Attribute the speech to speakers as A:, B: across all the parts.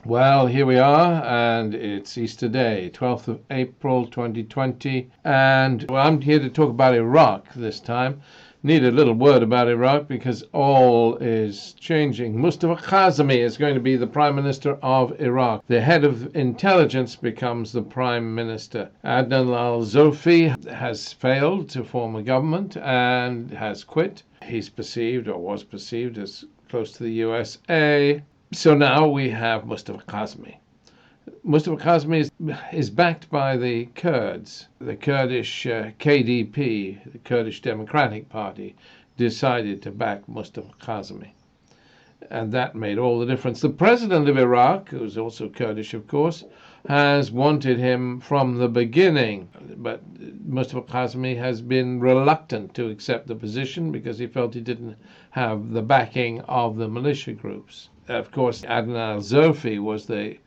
A: Well, here we are, and it's Easter Day, 12th of April 2020, and I'm here to talk about Iraq this time. Need a little word about Iraq because all is changing. Mustafa al-Kazemi is going to be the Prime Minister of Iraq. The head of intelligence becomes the Prime Minister. Adnan al-Zurfi has failed to form a government and has quit. He's perceived, or was perceived, as close to the USA. So now we have Mustafa al-Kazemi. Mustafa al-Kazemi is backed by the Kurds. The Kurdish KDP, the Kurdish Democratic Party, decided to back Mustafa al-Kazemi. And that made all the difference. The president of Iraq, who's also Kurdish, of course, has wanted him from the beginning. But Mustafa al-Kazemi has been reluctant to accept the position because he felt he didn't have the backing of the militia groups. Of course, Adnan al-Zurfi was the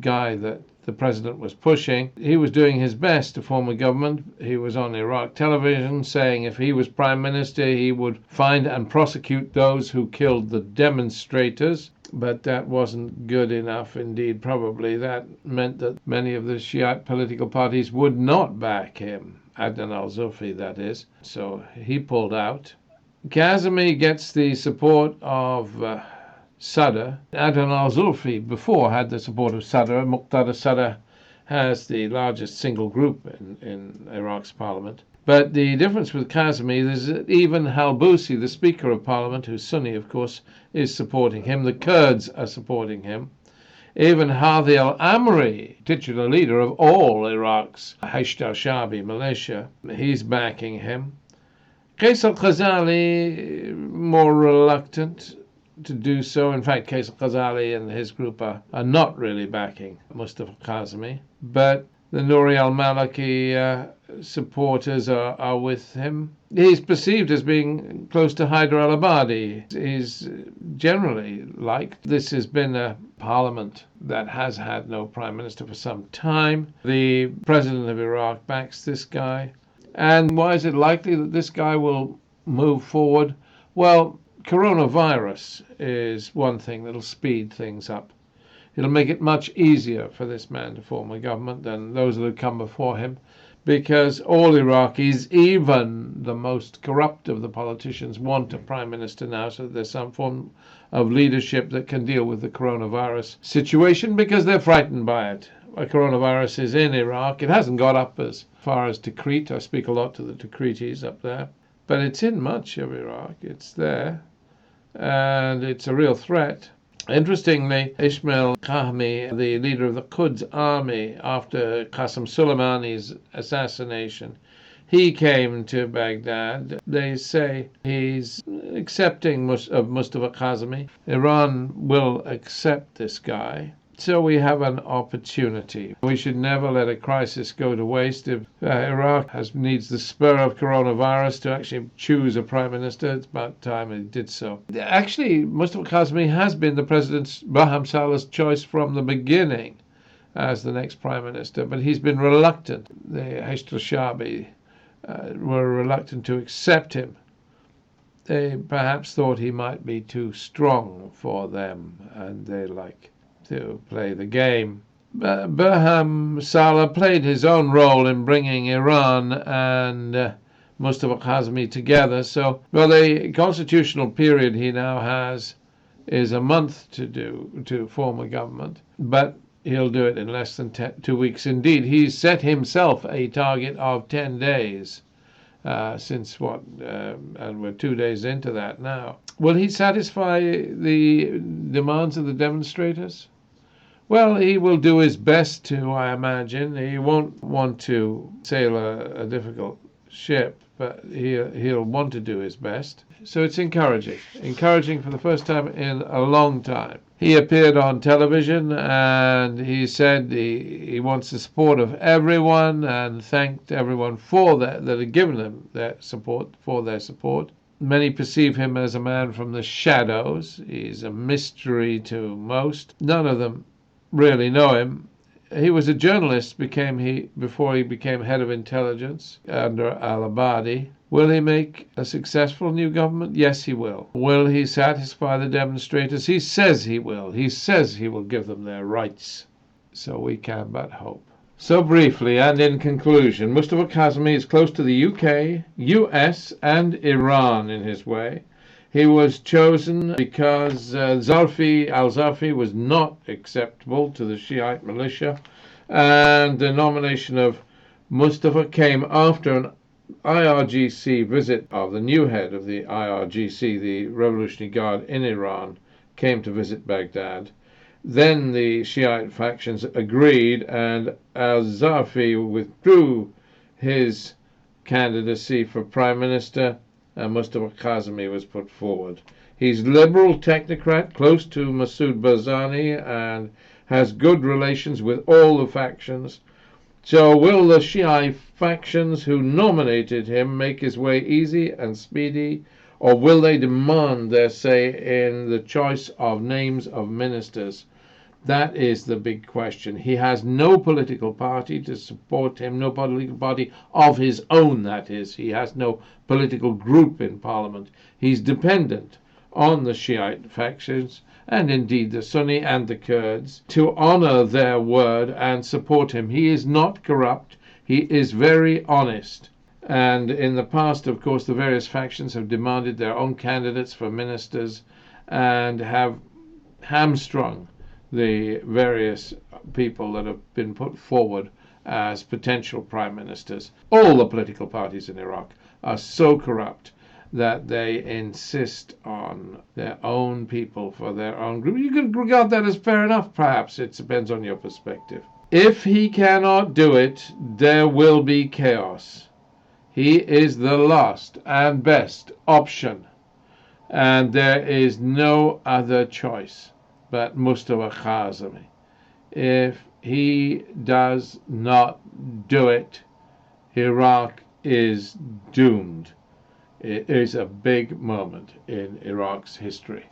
A: guy that the president was pushing. He was doing his best to form a government. He was on Iraq television saying if he was prime minister, he would find and prosecute those who killed the demonstrators. But that wasn't good enough. Indeed, probably that meant that many of the Shiite political parties would not back him. Adnan al-Zurfi, that is. So he pulled out. Kazemi gets the support of Sadr. Adnan al-Zurfi before had the support of Sadr. Muqtada Sadr has the largest single group in Iraq's parliament. But the difference with Kazemi is that even Halbusi, the Speaker of Parliament, who's Sunni, of course, is supporting him. The Kurds are supporting him. Even Hadi al-Amri, titular leader of all Iraq's Hashd al-Shabi militia, he's backing him. Qais al-Ghazali, more reluctant to do so. In fact, Qais al-Ghazali and his group are not really backing Mustafa al-Kazemi. But the Nouri al-Maliki supporters are with him. He's perceived as being close to Hyder al-Abadi. He's generally liked. This has been a parliament that has had no prime minister for some time. The president of Iraq backs this guy. And why is it likely that this guy will move forward? Well, coronavirus is one thing that'll speed things up. It'll make it much easier for this man to form a government than those that have come before him, because all Iraqis, even the most corrupt of the politicians, want a prime minister now so that there's some form of leadership that can deal with the coronavirus situation, because they're frightened by it. A coronavirus is in Iraq. It hasn't got up as far as Tikrit. I speak a lot to the Tikritis up there. But it's in much of Iraq. It's there. And it's a real threat. Interestingly, Ismail Kahmi, the leader of the Quds army after Qasem Soleimani's assassination, he came to Baghdad. They say he's accepting of Mustafa Kazemi. Iran will accept this guy. So we have an opportunity. We should never let a crisis go to waste. If Iraq needs the spur of coronavirus to actually choose a prime minister, it's about time it did so. Actually, Mustafa Kazemi has been the President Barham Salih's choice from the beginning as the next prime minister, but he's been reluctant. The Hashd al-Shabi were reluctant to accept him. They perhaps thought he might be too strong for them, and they like to play the game. Barham Salih played his own role in bringing Iran and Mustafa Kazemi together. So, well, the constitutional period he now has is a month to form a government, but he'll do it in less than 2 weeks. Indeed, he's set himself a target of 10 days. Since and we're 2 days into that now. Will he satisfy the demands of the demonstrators? Well, he will do his best to, I imagine. He won't want to sail a difficult ship, but he'll want to do his best. So it's encouraging for the first time in a long time. He appeared on television and he said he wants the support of everyone and thanked everyone that had given him their support. Many perceive him as a man from the shadows. He's a mystery to most. None of them really know him. he was a journalist before he became head of intelligence under al-Abadi. Will he make a successful new government? Yes, he will. Will he satisfy the demonstrators? He says he will. He says he will give them their rights. So we can but hope. So briefly and in conclusion, Mustafa Kazemi is close to the UK, US and Iran in his way. He was chosen because al-Zurfi was not acceptable to the Shiite militia, and the nomination of Mustafa came after an IRGC visit of the new head of the IRGC, the Revolutionary Guard in Iran, came to visit Baghdad. Then the Shiite factions agreed, and al-Zurfi withdrew his candidacy for Prime Minister, and Mustafa Kazemi was put forward. He's liberal technocrat, close to Masoud Barzani, and has good relations with all the factions. So will the Shiite factions who nominated him make his way easy and speedy, or will they demand their say in the choice of names of ministers? That is the big question. He has no political party to support him, no political party of his own, that is. He has no political group in parliament. He's dependent on the Shiite factions, and indeed the Sunni and the Kurds, to honor their word and support him. He is not corrupt. He is very honest. And in the past, of course, the various factions have demanded their own candidates for ministers and have hamstrung the various people that have been put forward as potential prime ministers. All the political parties in Iraq are so corrupt that they insist on their own people for their own group. You could regard that as fair enough, perhaps. It depends on your perspective. If he cannot do it, there will be chaos. He is the last and best option, and there is no other choice but Mustafa Kazemi. If he does not do it, Iraq is doomed. It is a big moment in Iraq's history.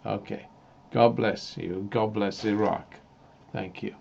A: Okay. God bless you. God bless Iraq. Thank you.